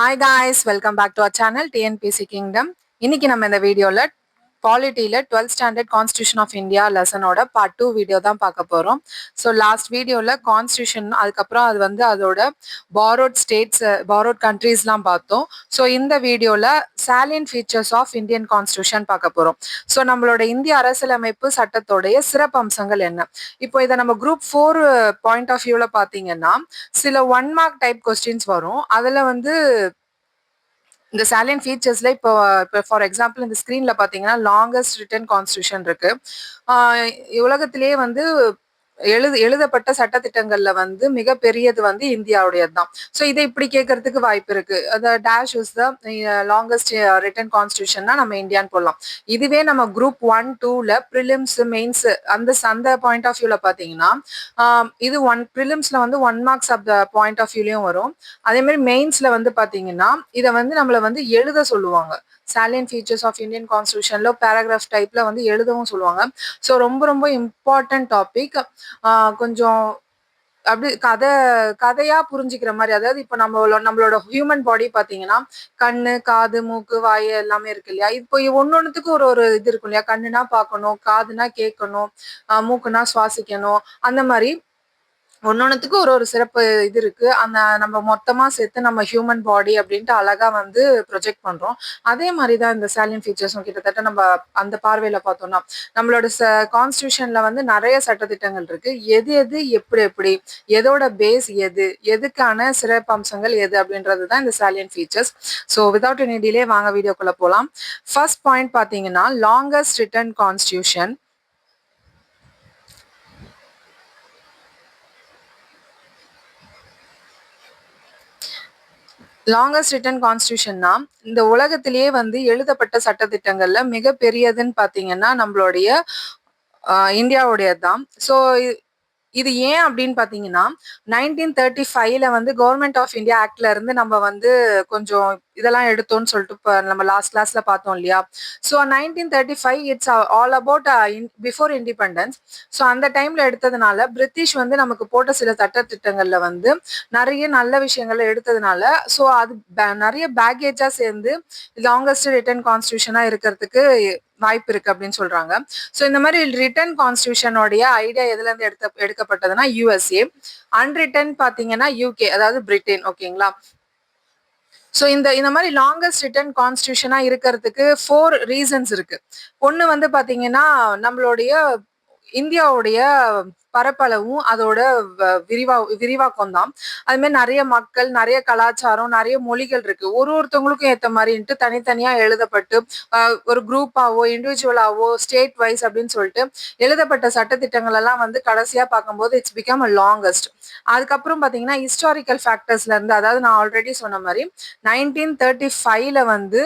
Hi guys, welcome back to our channel TNPC Kingdom. இன்னைக்கு நம்ம இந்த வீடியோல பாலிட்டியில 12th standard constitution of India லெசனோட பார்ட் 2 வீடியோ தான் பார்க்க போறோம். ஸோ லாஸ்ட் வீடியோல கான்ஸ்டியூஷன் அதுக்கப்புறம் அது வந்து அதோட பாரோட் ஸ்டேட்ஸ் பாரோட் கண்ட்ரீஸ்லாம் பார்த்தோம். ஸோ இந்த வீடியோல salient features of Indian constitution பார்க்க போறோம். ஸோ நம்மளோட இந்திய அரசியலமைப்பு சட்டத்தோடைய சிறப்பம்சங்கள் என்ன? இப்போ இதை நம்ம குரூப் 4 பாயிண்ட் ஆஃப் வியூல பார்த்தீங்கன்னா சில 1 மார்க் டைப் கொஸ்டின்ஸ் வரும். அதுல வந்து இந்த சாலியன்ட் ஃபீச்சர்ஸ்ல இப்போ ஃபார் எக்ஸாம்பிள் இந்த ஸ்கிரீன்ல பாத்தீங்கன்னா லாங்கஸ்ட் ரிட்டன் கான்ஸ்டியூஷன் இருக்கு. உலகத்திலேயே வந்து எழுதப்பட்ட சட்டத்திட்டங்கள்ல வந்து மிகப்பெரியது வந்து இந்தியாவுடையது தான். ஸோ இதை இப்படி கேட்கறதுக்கு வாய்ப்பு இருக்கு. Dash is the longest written கான்ஸ்டியூஷன்னா நம்ம இந்தியான்னு போடலாம். இதுவே நம்ம குரூப் 1 2ல ப்ரிலிம்ஸ் மெயின்ஸ் அந்த பாயிண்ட் ஆஃப் வியூல பாத்தீங்கன்னா இது ப்ரிலிம்ஸ்ல வந்து 1 marks of the point of வியூலயும் வரும். அதே மாதிரி மெயின்ஸ்ல வந்து பாத்தீங்கன்னா இதை வந்து நம்மள வந்து எழுத சொல்லுவாங்க. சாலியன்ட் ஃபீச்சர்ஸ் ஆஃப் இந்தியன் கான்ஸ்டியூஷன்ல பேராகிராஃப் டைப்ல வந்து எழுதவும் சொல்லுவாங்க. ஸோ ரொம்ப ரொம்ப இம்பார்ட்டன்ட் டாபிக். கொஞ்சம் அப்படி கதையா புரிஞ்சுக்கிற மாதிரி. அதாவது இப்போ நம்மளோட ஹியூமன் பாடி பாத்தீங்கன்னா கண்ணு, காது, மூக்கு, வாய் எல்லாமே இருக்கு இல்லையா? இப்போ ஒன்னொன்னுத்துக்கு ஒரு ஒரு இது இருக்கும் இல்லையா? கண்ணுனா பார்க்கணும், காதுனா கேட்கணும், மூக்குனா சுவாசிக்கணும். அந்த மாதிரி ஒன்னொன்னுத்துக்கு ஒரு ஒரு சிறப்பு இது இருக்கு. அந்த நம்ம மொத்தமா சேர்த்து நம்ம ஹியூமன் பாடி அப்படின்ட்டு அழகா வந்து ப்ரொஜெக்ட் பண்றோம். அதே மாதிரிதான் இந்த சாலியன்ட் ஃபீச்சர்ஸும் கிட்டத்தட்ட நம்ம அந்த பார்வையில பார்த்தோம்னா நம்மளோட கான்ஸ்டியூஷன்ல வந்து நிறைய சட்டத்திட்டங்கள் இருக்கு. எது எது எப்படி எப்படி எதோட பேஸ் எதுக்கான சிறப்பம்சங்கள் எது அப்படின்றதுதான் இந்த salient features. So without any delay வாங்க வீடியோக்குள்ள போலாம். ஃபர்ஸ்ட் பாயிண்ட் பாத்தீங்கன்னா longest written constitution. Longest written கான்ஸ்டியூஷன்னா இந்த உலகத்திலேயே வந்து எழுதப்பட்ட சட்டத்திட்டங்கள்ல மிக பெரியதுன்னு பாத்தீங்கன்னா நம்மளுடைய இந்தியாவுடையதுதான். ஸோ இது ஏன் அப்படின்னு பாத்தீங்கன்னா 1935ல வந்து கவர்மெண்ட் ஆஃப் இந்தியா ஆக்ட்ல இருந்து நம்ம வந்து கொஞ்சம் இதெல்லாம் எடுத்தோம்னு சொல்லிட்டு நம்ம லாஸ்ட் கிளாஸ்ல பார்த்தோம் இல்லையா? So 1935 it's all about before independence. So அந்த டைம்ல எடுத்ததுனால பிரிட்டிஷ் வந்து நமக்கு போட்ட சில சட்டத்திட்டங்கள்ல வந்து நிறைய நல்ல விஷயங்களை எடுத்ததுனால ஸோ அது நிறைய பேக்கேஜா சேர்ந்து லாங்கஸ்ட் ரிட்டன் கான்ஸ்டியூஷனா இருக்கிறதுக்கு வாய்ப்பு இருக்கு அப்படின்னு சொல்றாங்க. ஸோ இந்த மாதிரி ரிட்டன் கான்ஸ்டியூஷனோடைய ஐடியா எதுல இருந்து எடுக்கப்பட்டதுன்னா யூஎஸ்ஏ. அன்ரிட்டன் பாத்தீங்கன்னா யூகே, அதாவது பிரிட்டன். ஓகேங்களா? ஸோ இந்த மாதிரி லாங்கஸ்ட் ரிட்டன் கான்ஸ்டியூஷனா இருக்கிறதுக்கு 4 ரீசன்ஸ் இருக்கு. ஒண்ணு வந்து பாத்தீங்கன்னா நம்மளுடைய இந்தியாவுடைய பரப்பளவும் அதோட விரிவாக்கம் தான். அது மாதிரி நிறைய மக்கள், நிறைய கலாச்சாரம், நிறைய மொழிகள் இருக்கு. ஒருத்தவங்களுக்கும் ஏத்த மாதிரின்ட்டு தனித்தனியா எழுதப்பட்டு ஒரு குரூப்பாவோ இண்டிவிஜுவலாவோ ஸ்டேட் வைஸ் அப்படின்னு சொல்லிட்டு எழுதப்பட்ட சட்டத்திட்டங்கள் எல்லாம் வந்து கடைசியா பார்க்கும்போது இட்ஸ் பிகம் அ லாங்கஸ்ட். அதுக்கப்புறம் பாத்தீங்கன்னா ஹிஸ்டாரிக்கல் ஃபேக்டர்ஸ்ல இருந்து, அதாவது நான் ஆல்ரெடி சொன்ன மாதிரி 1935ல வந்து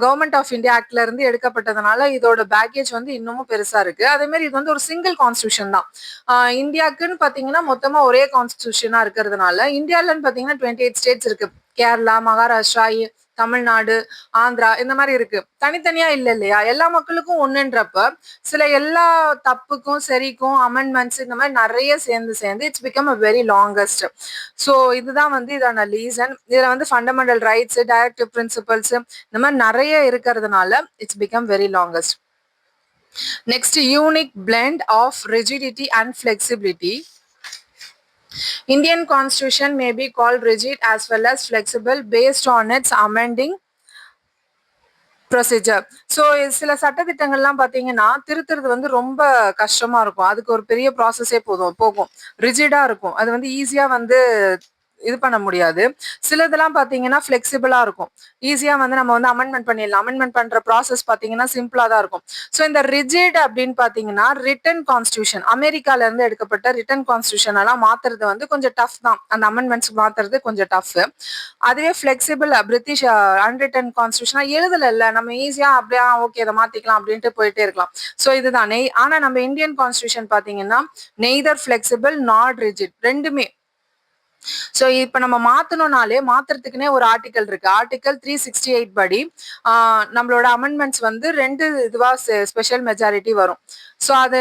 கவர்மெண்ட் ஆஃப் இந்தியா ஆக்ட்ல இருந்து எடுக்கப்பட்டதுனால இதோட பேக்கேஜ் வந்து இன்னமும் பெருசா இருக்கு. அதே மாதிரி இது வந்து ஒரு சிங்கிள் கான்ஸ்டியூஷன் தான். இந்தியாவுக்குன்னு பாத்தீங்கன்னா மொத்தமா ஒரே கான்ஸ்டியூஷனா இருக்கிறதுனால இந்தியாலன்னு பாத்தீங்கன்னா 28 ஸ்டேட்ஸ் இருக்கு. கேரளா, மகாராஷ்டிரா, தமிழ்நாடு, ஆந்திரா இந்த மாதிரி இருக்கு. தனித்தனியா இல்லையா? எல்லா மக்களுக்கும் ஒண்ணுன்றப்ப சில எல்லா தப்புக்கும் சரிக்கும் அமெண்ட்மெண்ட்ஸ் இந்த மாதிரி நிறைய சேர்ந்து it's become a very longest. So இதுதான் வந்து இதான ரீசன். இதுல வந்து ஃபண்டமெண்டல் ரைட்ஸ், டைரக்டிவ் பிரின்சிபல்ஸ் இந்த மாதிரி நிறைய இருக்கிறதுனால it's become very longest. Next, unique blend of rigidity and flexibility. Indian constitution may be called rigid as well as flexible based on its amending procedure. So சில சட்டத்திட்டங்கள்லாம் பார்த்தீங்கன்னா திருத்துறது வந்து ரொம்ப கஷ்டமா இருக்கும். அதுக்கு ஒரு பெரிய ப்ராசஸே போகும். ரிஜிடா இருக்கும். அது வந்து ஈஸியா வந்து இது பண்ண முடியாது. சிலதெல்லாம் பாத்தீங்கன்னா ஃபிளெக்சிபிளா இருக்கும். ஈஸியா வந்து நம்ம வந்து அமெண்ட்மெண்ட் பண்ணிடலாம். அமெண்ட்மெண்ட் பண்ற ப்ராசஸ் பாத்தீங்கன்னா சிம்பிளா தான் இருக்கும். ஸோ இந்த ரிஜிட் அப்படின்னு பாத்தீங்கன்னா ரிட்டன் கான்ஸ்டியூஷன், அமெரிக்கால இருந்து எடுக்கப்பட்ட ரிட்டன் கான்ஸ்டியூஷன் எல்லாம் மாத்துறது வந்து கொஞ்சம் டஃப் தான். அந்த அமெண்ட்மெண்ட்ஸ் மாத்துறது கொஞ்சம் டஃப். அதுவே ஃபிளெக்சிபிள் பிரிட்டிஷ் அன்ரிட்டன் கான்ஸ்டியூஷனா எழுதல, நம்ம ஈஸியா அப்படியே ஓகே இதை மாத்திக்கலாம் அப்படின்ட்டு போயிட்டே இருக்கலாம். ஸோ இதுதான். ஆனா நம்ம இந்தியன் கான்ஸ்டியூஷன் பாத்தீங்கன்னா நெய்தர் ஃபிளெக்சிபிள் நாட் ரிஜிட், ரெண்டுமே. சோ இப்ப நம்ம மாத்தணும்னாலே மாத்துறதுக்குன்னே ஒரு ஆர்டிகல் இருக்கு. ஆர்டிகல் 368 படி நம்மளோட அமெண்ட்மெண்ட்ஸ் வந்து 2 இதுவா ஸ்பெஷல் மெஜாரிட்டி வரும். சோ அது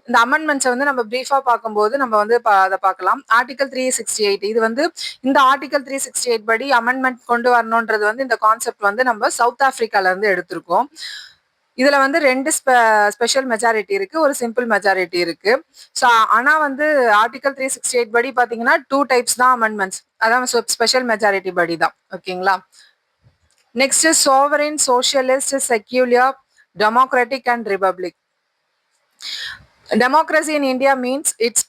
இந்த அமெண்ட்மெண்ட்ஸை வந்து நம்ம பிரீஃபா பார்க்கும்போது நம்ம வந்து அதை பார்க்கலாம். ஆர்டிகல் 368 இது வந்து இந்த ஆர்டிகல் 368 படி அமெண்ட்மெண்ட் கொண்டு வரணும்ன்றது வந்து இந்த கான்செப்ட் வந்து நம்ம சவுத் ஆப்பிரிக்கால இருந்து எடுத்திருக்கோம். இதுல வந்து 2 ஸ்பெஷல் மெஜாரிட்டி இருக்கு, ஒரு சிம்பிள் மெஜாரிட்டி இருக்கு. ஸோ ஆனா வந்து ஆர்டிகல் 368 படி பாத்தீங்கன்னா 2 டைப்ஸ் தான் அமெண்ட்மெண்ட்ஸ், அதான் ஸ்பெஷல் மெஜாரிட்டி படி தான். ஓகேங்களா. Next sovereign, socialist, secular, democratic and republic. Democracy in India means its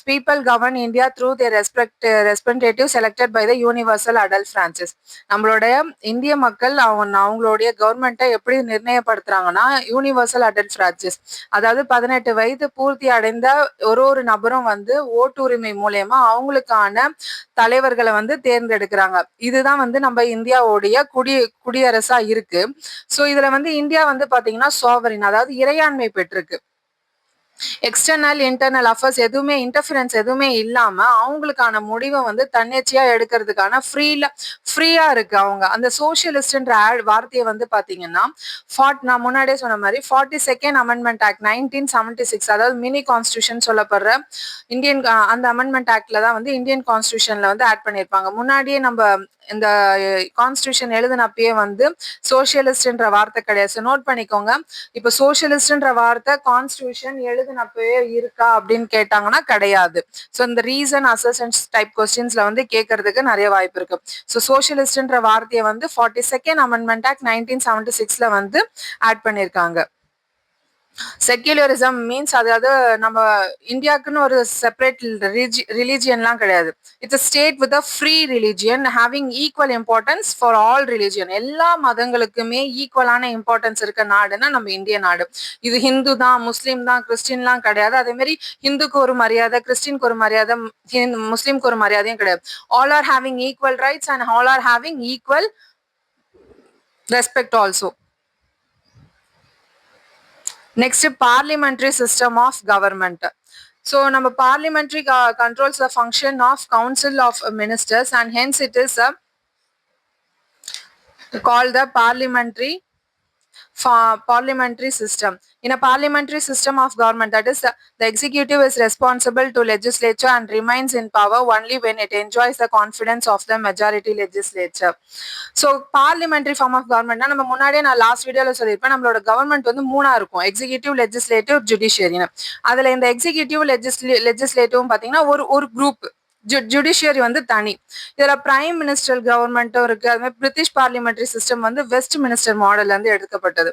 people govern India through their representatives selected by the universal adult franchise. நம்மளுடைய இந்திய மக்கள் அவங்களுடைய கவர்மெண்ட்டை எப்படி நிர்ணயப்படுத்துறாங்கன்னா யூனிவர்சல் அடல்ட் பிரான்ச்சைஸ், அதாவது 18 வயது பூர்த்தி அடைந்த ஒரு நபரும் வந்து ஓட்டுரிமை மூலயமா அவங்களுக்கான தலைவர்களை வந்து தேர்ந்தெடுக்கிறாங்க. இதுதான் வந்து நம்ம இந்தியாவுடைய குடியரசா இருக்கு. ஸோ இதுல வந்து இந்தியா வந்து பாத்தீங்கன்னா சோவரின், அதாவது இறையாண்மை பெற்றிருக்கு. எக்ஸ்டர்னல் இன்டர்னல் அஃபேர்ஸ் எதுவுமே இன்டர்ஃபரன்ஸ் எதுவுமே இல்லாம அவங்களுக்கான முடிவை வந்து தன்னிச்சையா எடுக்கிறதுக்கான ஃப்ரீயா இருக்கு. அவங்க அந்த சோசியலிஸ்ட்ன்ற வார்த்தையை வந்து பாத்தீங்கன்னா நான் முன்னாடியே சொன்ன மாதிரி 42nd அமெண்ட்மெண்ட் ஆக்ட் 1976, அதாவது மினி கான்ஸ்டியூஷன் சொல்லப்படுற இந்தியன் அந்த அமெண்ட்மெண்ட் ஆக்ட்ல தான் வந்து இந்தியன் கான்ஸ்டியூஷன்ல வந்து ஆட் பண்ணியிருப்பாங்க. முன்னாடியே நம்ம இந்த கான்ஸ்டியூஷன் எழுதினப்பயே வந்து சோசியலிஸ்ட்ன்ற வார்த்தை கிடையாது. நோட் பண்ணிக்கோங்க. இப்ப சோசியலிஸ்ட்ன்ற வார்த்தை கான்ஸ்டியூஷன் எழுதினப்பவே இருக்கா அப்படின்னு கேட்டாங்கன்னா கிடையாது. ஸோ இந்த ரீசன் அசன்ஸ் டைப் கொஸ்டின்ஸ்ல வந்து கேட்கறதுக்கு நிறைய வாய்ப்பு இருக்கு. ஸோ சோசியலிஸ்ட்ன்ற வார்த்தையை வந்து 42nd அமெண்ட்மெண்ட் ஆக்ட் 1976ல வந்து ஆட் பண்ணியிருக்காங்க. செக்யூலரிசம் மீன்ஸ், அதாவது நம்ம இந்தியாவுக்குன்னு ஒரு செப்பரேட் ரிலிஜியன்லாம் கிடையாது. It's a state with a free religion having equal importance for all religion. எல்லா மதங்களுக்குமே ஈக்குவலான இம்பார்ட்டன்ஸ் இருக்க நாடுன்னா நம்ம இந்திய நாடு. இது ஹிந்து தான், முஸ்லீம் தான், கிறிஸ்டின்லாம் கிடையாது. அதே மாதிரி ஹிந்துக்கு ஒரு மரியாதை, கிறிஸ்டின்க்கு ஒரு மரியாதை, முஸ்லீம்க்கு ஒரு மரியாதையும் கிடையாது. All are having equal rights and all are having equal respect also. Next, parliamentary system of government. So, நம்ம parliamentary controls the function of council of ministers and hence it is called the parliamentary system. In a parliamentary system of government, that is the executive is responsible to legislature and remains in power only when it enjoys the confidence of the majority legislature. So parliamentary form of government na நம்ம முன்னாடியே நான் last வீடியோல சொல்லியிருப்பேன். நம்மளோட government வந்து 3 இருக்கும், executive, legislative, ஜுடிஷியரின்னு. அதுல இந்த எக்ஸிகியூட்டிவ் லெஜிஸ்லேட்டிவ் பாத்தீங்கன்னா ஒரு குரூப், ஜுடிஷியரி வந்து தனி. இதுல பிரைம் மினிஸ்டர் கவர்மெண்ட்டும் இருக்கு. அது மாதிரி பிரிட்டிஷ் பார்லிமெண்டரி சிஸ்டம் வந்து வெஸ்ட் மினிஸ்டர் மாடல்ல இருந்து எடுக்கப்பட்டது.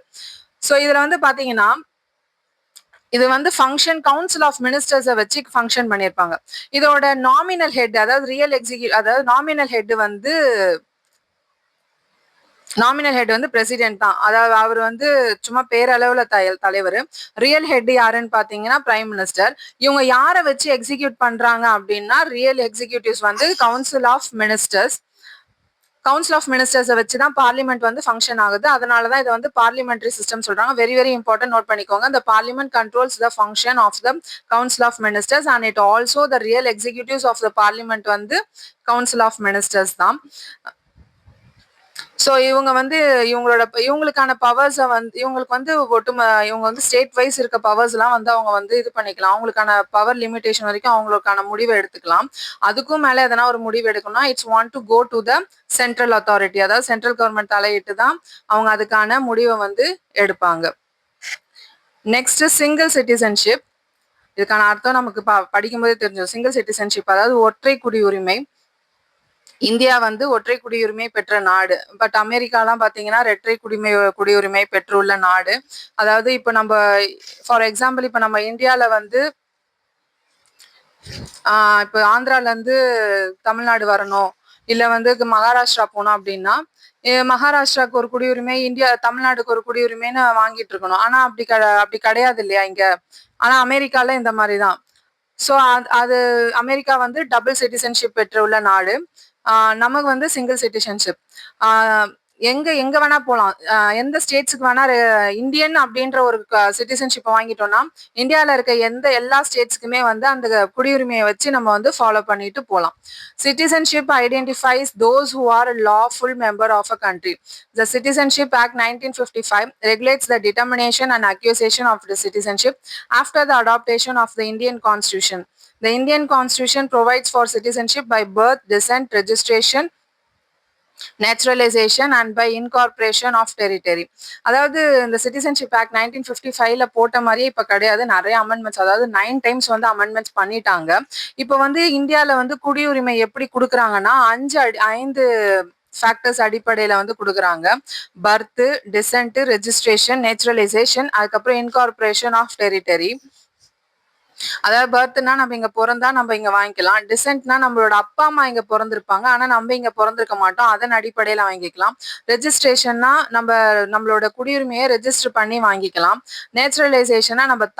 சோ இதுல வந்து பாத்தீங்கன்னா இது வந்து ஃபங்க்ஷன் கவுன்சில் ஆஃப் மினிஸ்டர்ஸை வச்சு ஃபங்க்ஷன் பண்ணியிருப்பாங்க. இதோட நாமினல் ஹெட், அதாவது ரியல் எக்ஸிக்யூட்டிவ், அதாவது நாமினல் ஹெட் வந்து பிரசிடென்ட் தான். அதாவது அவர் வந்து சும்மா பேரளவுல தலைவர். ரியல் ஹெட் யாருன்னு பாத்தீங்கன்னா பிரைம் மினிஸ்டர். இவங்க யாரை வச்சு எக்ஸிக்யூட் பண்றாங்க அப்படின்னா ரியல் எக்ஸிக்யூட்டிவ்ஸ் வந்து கவுன்சில் ஆஃப் மினிஸ்டர்ஸை வச்சு தான் பார்லிமெண்ட் வந்து ஃபங்க்ஷன் ஆகுது. அதனாலதான் இதை வந்து பார்லிமெண்டரி சிஸ்டம் சொல்றாங்க. வெரி வெரி இம்பார்ட்டன்ட், நோட் பண்ணிக்கோங்க. the parliament controls the function of the council of ministers and it also the real executives of the parliament வந்து council of ministers தான். ஸோ இவங்க வந்து இவங்களுக்கான பவர்ஸை வந்து இவங்களுக்கு வந்து இவங்க வந்து ஸ்டேட் வைஸ் இருக்க பவர்ஸ் எல்லாம் வந்து அவங்க வந்து இது பண்ணிக்கலாம். அவங்களுக்கான பவர் லிமிடேஷன் வரைக்கும் அவங்களுக்கான முடிவை எடுத்துக்கலாம். அதுக்கும் மேல எதனா ஒரு முடிவு எடுக்கணும்னா it's want to go to the central authority, அதாவது சென்ட்ரல் கவர்மெண்ட் தலையிட்டு தான் அவங்க அதுக்கான முடிவை வந்து எடுப்பாங்க. Next single citizenship. இதுக்கான அர்த்தம் நமக்கு படிக்கும்போதே தெரிஞ்சோம். சிங்கிள் சிட்டிசன்ஷிப் அதாவது ஒற்றை குடியுரிமை. இந்தியா வந்து ஒற்றை குடியுரிமை பெற்ற நாடு. பட் அமெரிக்காலாம் பாத்தீங்கன்னா இரட்டை குடியுரிமை பெற்றுள்ள நாடு. அதாவது இப்ப நம்ம ஃபார் எக்ஸாம்பிள் இப்ப நம்ம இந்தியால வந்து இப்ப ஆந்திரால இருந்து தமிழ்நாடு வரணும், இல்ல வந்து மகாராஷ்டிரா போனோம் அப்படின்னா மகாராஷ்டிராவுக்கு ஒரு குடியுரிமை, தமிழ்நாடுக்கு ஒரு குடியுரிமைன்னு வாங்கிட்டு இருக்கணும். ஆனா அப்படி கிடையாது இல்லையா இங்க. ஆனா அமெரிக்கால இந்த மாதிரிதான். ஸோ அது அமெரிக்கா வந்து டபுள் சிட்டிசன்ஷிப் பெற்றுள்ள நாடு. நமக்கு வந்து சிங்கிள் சிட்டிசன்ஷிப். எங்க எங்க வேணா போலாம். எந்த ஸ்டேட்ஸ்க்கு வேணா இந்தியன் அப்படின்ற ஒரு சிட்டிசன்ஷிப் வாங்கிட்டோம்னா, இந்தியால இருக்க எல்லா ஸ்டேட்ஸ்க்குமே வந்து அந்த குடியுரிமையை வச்சு நம்ம வந்து ஃபாலோ பண்ணிட்டு போலாம். Citizenship identifies those who are lawful member of a country. The Citizenship Act 1955 regulates the determination and acquisition of the citizenship after the adoption of the Indian Constitution. The Indian Constitution provides for citizenship by birth, descent, registration, naturalisation and by incorporation of territory. அதாவது இந்த citizenship act 1955ல போட்ட மாதிரியே இப்ப கிடையாது. நிறைய amendments, அதாவது 9 times வந்து amendments பண்ணிட்டாங்க. இப்ப வந்து இந்தியால வந்து குடியுரிமை எப்படி கொடுக்குறாங்கன்னா 5 ஃபேக்டர்ஸ் அடிப்படையில வந்து கொடுக்குறாங்க. பர்த், டிசென்ட், ரெஜிஸ்ட்ரேஷன், நேச்சுரலைசேஷன், அதுக்கப்புறம் இன்கார்பரேஷன் ஆஃப் டெரிட்டரி. அதாவது பர்த்னா நம்ம இங்க பிறந்தா நம்ம இங்க வாங்கிக்கலாம். டிசென்ட்னா நம்மளோட அப்பா அம்மா இங்க பிறந்திருப்பாங்க, ஆனா நம்ம இங்க பிறந்திருக்க மாட்டோம், அதன் அடிப்படையில வாங்கிக்கலாம். ரெஜிஸ்ட்ரேஷன்னா நம்மளோட குடியுரிமையை ரெஜிஸ்டர் பண்ணி வாங்கிக்கலாம். நேச்சுரலைசேஷனா நம்ம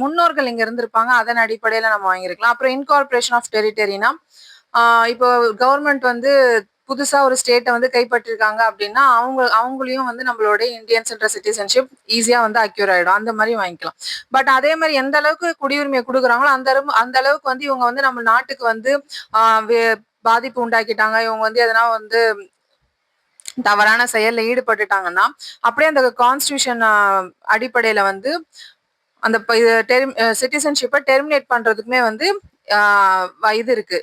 முன்னோர்கள் இங்க இருந்திருப்பாங்க, அதன் அடிப்படையில நம்ம வாங்கிருக்கலாம். அப்புறம் இன்கார்பரேஷன் ஆஃப் டெரிட்டரினா இப்போ கவர்மெண்ட் வந்து புதுசா ஒரு ஸ்டேட்டை வந்து கைப்பற்றிருக்காங்க அப்படின்னா அவங்களையும் வந்து நம்மளோட இந்தியன்ஸ்ன்ற சிட்டிசன்ஷிப் ஈஸியா வந்து அக்யூர் ஆயிடும். அந்த மாதிரி வாங்கிக்கலாம். பட் அதே மாதிரி எந்த அளவுக்கு குடியுரிமையை கொடுக்குறாங்களோ அந்த அளவுக்கு வந்து இவங்க வந்து நம்ம நாட்டுக்கு வந்து பாதிப்பு உண்டாக்கிட்டாங்க, இவங்க வந்து எதனா வந்து தவறான செயல்ல ஈடுபட்டுட்டாங்கன்னா அப்படியே அந்த கான்ஸ்டியூஷன் அடிப்படையில வந்து அந்த சிட்டிசன்ஷிப்பை டெர்மினேட் பண்றதுக்குமே வந்து இது இருக்கு,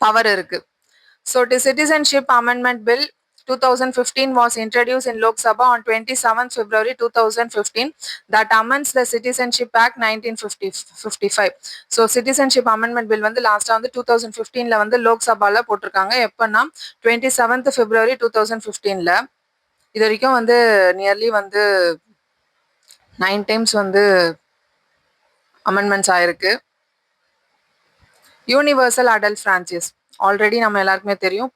பவர் இருக்கு. So the Citizenship Amendment Bill 2015 was introduced in Lok Sabha on 27 February 2015 that amends the Citizenship Act 1955. So Citizenship Amendment Bill வந்து லாஸ்டா வந்து 2015ல வந்து லோக் சபால போட்டிருக்காங்க. எப்பன்னா 27th February 2015ல. இது வரைக்கும் வந்து நியர்லி வந்து 9 டைம்ஸ் வந்து அமெண்ட்மெண்ட்ஸ் ஆயிருக்கு. யூனிவர்சல் அடல்ட் பிரான்ச்சைஸ் ஆல்ரெடி நம்ம எல்லாருக்குமே தெரியும்.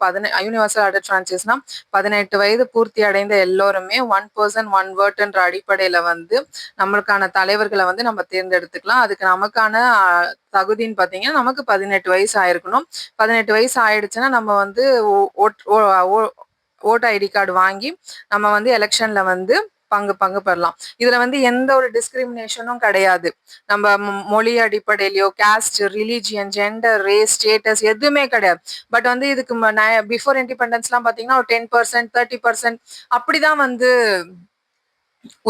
யூனிவர்சல் அடல்ட் பிரான்ச்சைஸ்னா 18 வயது பூர்த்தி அடைந்த எல்லோருமே 1 person 1 voteன்ற அடிப்படையில வந்து நம்மளுக்கான தலைவர்களை வந்து நம்ம தேர்ந்தெடுத்துக்கலாம். அதுக்கு நமக்கான தகுதின்னு பார்த்தீங்கன்னா நமக்கு 18 வயசு ஆயிருக்கணும். 18 வயசு ஆயிடுச்சுன்னா நம்ம வந்து ஓட் ஐடி கார்டு வாங்கி நம்ம வந்து எலெக்ஷன்ல வந்து பங்கு பெறலாம். இதுல வந்து எந்த ஒரு டிஸ்கிரிமினேஷனும் கிடையாது. நம்ம மொழி அடிப்படையிலயோ, caste, religion, gender, race, status எதுவுமே கிடையாது. பட் வந்து இதுக்கு பிஃபோர் இண்டிபெண்டன்ஸ் எல்லாம் பாத்தீங்கன்னா ஒரு 10%, 30% அப்படிதான் வந்து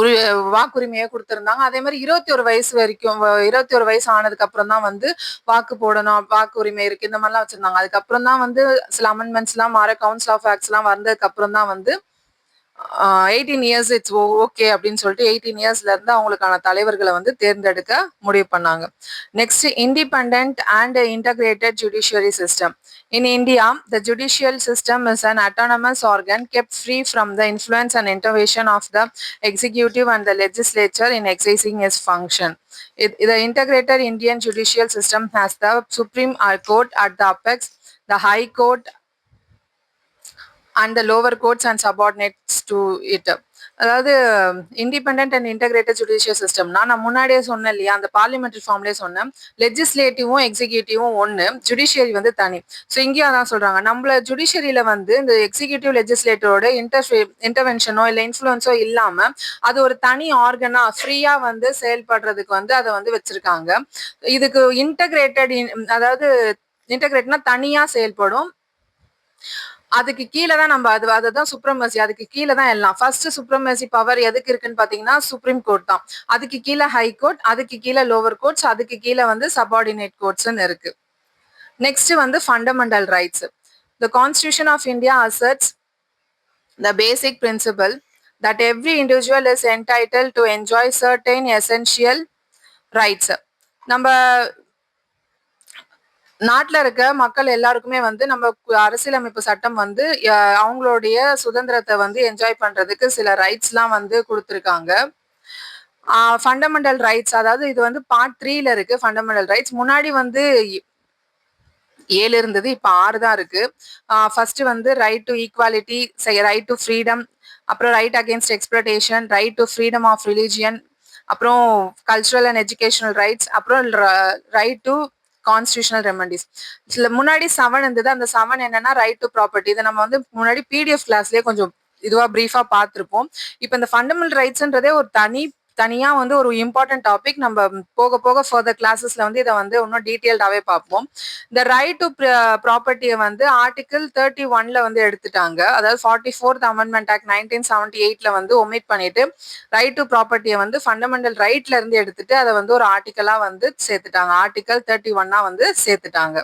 ஒரு வாக்குரிமையை கொடுத்திருந்தாங்க. அதே மாதிரி 21 வயசு வரைக்கும் 21 வயசு ஆனதுக்கு அப்புறம் தான் வந்து வாக்கு போடணும், வாக்குரிமை இருக்கு, இந்த மாதிரிலாம் வச்சிருந்தாங்க. அதுக்கப்புறம் தான் வந்து சில அமெண்ட்மெண்ட்ஸ் எல்லாம் மாற, கவுன்சில் ஆஃப் ஆக்ட்ஸ் எல்லாம் வந்ததுக்கு அப்புறம் தான் வந்து 18 இயர்ஸ் இட்ஸ் ஓகே அப்படின்னு சொல்லிட்டு 18 இயர்ஸ்ல இருந்து அவங்களுக்கான தலைவர்களை வந்து தேர்ந்தெடுக்க முடிவு பண்ணாங்க. Next, independent and integrated judiciary system. In India, the judicial system is an autonomous organ kept free from the influence and intervention of the executive and the legislature in exercising its function. The integrated Indian judicial system has the Supreme Court at the apex, the High Court and the lower courts and subordinates to it. அதாவது independent and integrated judicial சிஸ்டம்னா நான் முன்னாடியே சொன்னேன் இல்லையா, அந்த parliamentary ஃபார்ம்லேயே சொன்னேன். லெஜிஸ்லேட்டிவும் எக்ஸிக்யூட்டிவும் ஒன்று, judiciary வந்து தனி. ஸோ இங்கேயும் அதான் சொல்றாங்க. நம்மள ஜுடிஷியரியில வந்து இந்த எக்ஸிக்யூட்டிவ் லெஜிஸ்லேட்டரோட இன்டர்வென்ஷனோ இல்லை இன்ஃப்ளூயன்ஸோ இல்லாம அது ஒரு தனி ஆர்கனா ஃப்ரீயா வந்து செயல்படுறதுக்கு வந்து அதை வந்து வச்சிருக்காங்க. இதுக்கு இன்டகிரேட்டட், அதாவது இன்டகிரேட்னா தனியா செயல்படும். அதுக்கு கீழே தான் நம்ம அதுதான் சுப்ரமசி. அதுக்கு கீழே தான் எல்லாம். ஃபர்ஸ்ட் சுப்ரமசி பவர் எதுக்கு இருக்குன்னு பாத்தீங்கன்னா சுப்ரீம் கோர்ட் தான். அதுக்கு கீழே ஹை கோர்ட், அதுக்கு கீழே லோவர் கோர்ட்ஸ், அதுக்கு கீழே வந்து சபார்டினேட் கோர்ட்ஸ்ன்னு இருக்கு. நெக்ஸ்ட் வந்து fundamental rights. The Constitution of India asserts the basic principle that every individual is entitled to enjoy certain essential rights. நம்ம நாட்டில் இருக்க மக்கள் எல்லாருக்குமே வந்து நம்ம அரசியலமைப்பு சட்டம் வந்து அவங்களுடைய சுதந்திரத்தை வந்து என்ஜாய் பண்றதுக்கு சில ரைட்ஸ்லாம் வந்து கொடுத்துருக்காங்க. ஃபண்டமெண்டல் ரைட்ஸ், அதாவது இது வந்து பார்ட் 3ல இருக்கு. ஃபண்டமெண்டல் ரைட்ஸ் முன்னாடி வந்து 7 இருந்தது, இப்போ 6 தான் இருக்கு. ஃபர்ஸ்ட் வந்து right to equality, right to freedom, அப்புறம் right against exploitation, right to freedom of religion, அப்புறம் கல்ச்சுரல் அண்ட் எஜுகேஷனல் ரைட்ஸ், அப்புறம் ரைட் டு கான்ஸ்டியூஷனல் ரெமெடிஸ். முன்னாடி 7 இருந்தது. அந்த 7 என்னன்னா ரைட் டு ப்ராப்பர்ட்டி. இதை நம்ம வந்து முன்னாடி பிடிஎஃப் கிளாஸ்லயே கொஞ்சம் இதுவா பிரீஃபா பார்த்திருப்போம். இப்போ இந்த ஃபண்டமெண்டல் ரைட்ஸ்ன்றதே ஒரு தனியா வந்து ஒரு இம்பார்ட்டன்ட் டாபிக். நம்ம போக போக ஃபர்தர் கிளாஸஸ்ல வந்து இதை வந்து இன்னும் டீட்டெயில்டாவே பார்ப்போம். இந்த ரைட் டு ப்ராப்பர்ட்டியை வந்து ஆர்டிகிள் 31ல வந்து எடுத்துட்டாங்க. அதாவது 44th அமெண்ட்மெண்ட் ஆக்ட் 1978ல வந்து ஒமிட் பண்ணிட்டு ரைட் டு ப்ராப்பர்ட்டியை வந்து ஃபண்டமெண்டல் ரைட்ல இருந்து எடுத்துட்டு அதை வந்து ஒரு ஆர்டிக்கலா வந்து சேர்த்துட்டாங்க. ஆர்டிகல் 31 வந்து சேர்த்துட்டாங்க.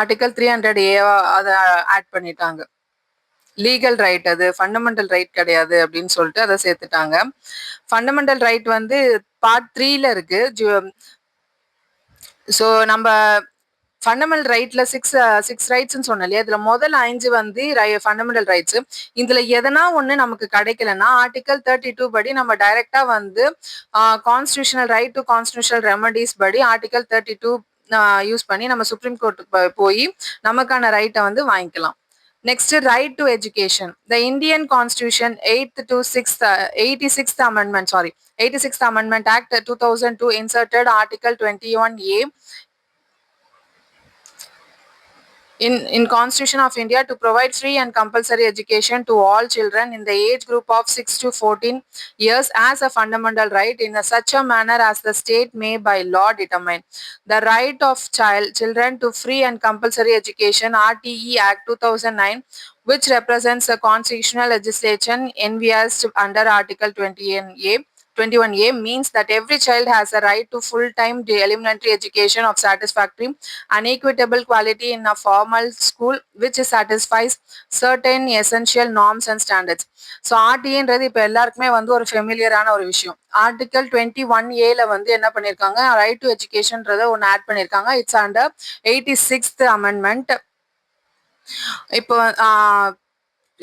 ஆர்டிகல் 300A அதை ஆட் பண்ணிட்டாங்க. லீகல் ரைட், அது ஃபண்டமெண்டல் ரைட் கிடையாது அப்படின்னு சொல்லிட்டு அதை சேர்த்துட்டாங்க. ஃபண்டமெண்டல் ரைட் வந்து பார்ட் 3ல இருக்கு. ஸோ நம்ம ஃபண்டமெண்டல் ரைட்ல சிக்ஸ் ரைட்ஸ்ன்னு சொன்னோம் இல்லையா, இதுல முதல் 5 வந்து ஃபண்டமெண்டல் ரைட்ஸ். இதுல எதனா ஒண்ணு நமக்கு கிடைக்கலன்னா ஆர்டிகல் 32 படி நம்ம டைரக்டா வந்து constitutional right to constitutional remedies படி ஆர்டிகல் 32 யூஸ் பண்ணி நம்ம சுப்ரீம் கோர்ட்டுக்கு போய் நமக்கான ரைட்டை வந்து வாங்கிக்கலாம். Next, right to education. The Indian Constitution 86th Amendment Act 2002 inserted Article 21A in Constitution of India to provide free and compulsory education to all children in the age group of 6 to 14 years as a fundamental right in such a manner as the state may by law determine. The right of children to free and compulsory education, RTE Act 2009, which represents the constitutional legislation envisaged under Article 21A means that every child has a right to full-time elementary education of satisfactory and equitable quality in a formal school which satisfies certain essential norms and standards. So ஆர்டிஏன்றது இப்போ எல்லாருக்குமே வந்து ஒரு ஃபெமிலியரான ஒரு விஷயம். Article 21A வந்து என்ன பண்ணியிருக்காங்க, ரைட் டு எஜுகேஷன்றதை ஒன்று ஆட் பண்ணியிருக்காங்க. It's under 86th amendment. இப்போ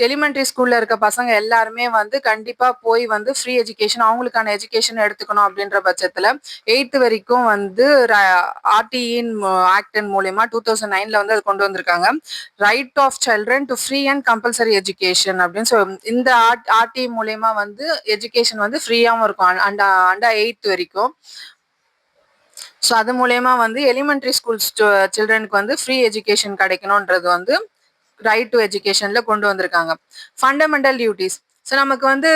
எலிமெண்டரி ஸ்கூல்ல இருக்க பசங்க எல்லாருமே வந்து கண்டிப்பா போய் வந்து ஃப்ரீ எஜுகேஷன், அவங்களுக்கான எஜுகேஷன் எடுத்துக்கணும் அப்படின்ற பட்சத்துல 8th வரைக்கும் வந்து ஆர்டிஇன் ஆக்டின் மூலமா 2009ல வந்து அது கொண்டு வந்திருக்காங்க. Right of children to free and compulsory education அப்படின்னு சொல்லி இந்த ஆர்டிஇ மூலமா வந்து எஜுகேஷன் வந்து ஃப்ரீயாவும் இருக்கும் அண்டர் 8th வரைக்கும். ஸோ அது மூலயமா வந்து எலிமெண்டரி ஸ்கூல் சில்ட்ரனுக்கு வந்து ஃப்ரீ எஜுகேஷன் கிடைக்கணும்ன்றது வந்து ரைட் டு எஜுகேஷன்ல கொண்டு வந்திருக்காங்க. Fundamental duties. ஸோ நமக்கு வந்து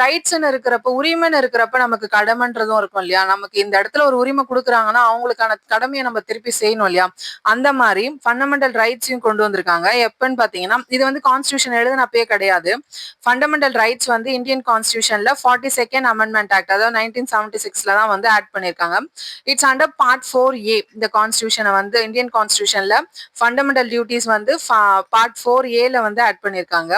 ரைட்ஸ்ன்னு இருக்கிறப்ப, உரிமைன்னு இருக்கிறப்ப நமக்கு கடமைன்றதும் இருக்கும் இல்லையா. நமக்கு இந்த இடத்துல ஒரு உரிமை கொடுக்குறாங்கன்னா அவங்களுக்கான கடமையை நம்ம திருப்பி செய்யணும் இல்லையா. அந்த மாதிரி ஃபண்டமெண்டல் ரைட்ஸையும் கொண்டு வந்திருக்காங்க. எப்பன்னு பாத்தீங்கன்னா இது வந்து கான்ஸ்டியூஷன் எழுதுனப்பே கிடையாது. ஃபண்டமெண்டல் ரைட்ஸ் வந்து இந்தியன் கான்ஸ்டியூஷன்ல 42nd அமெண்ட்மெண்ட் ஆக்ட், அதாவது 1976ல தான் வந்து ஆட் பண்ணிருக்காங்க. It's under part 4A. இந்த கான்ஸ்டியூஷனை வந்து இந்தியன் கான்ஸ்டியூஷன்ல ஃபண்டமெண்டல் டியூட்டிஸ் வந்து பார்ட் 4Aல வந்து ஆட் பண்ணிருக்காங்க.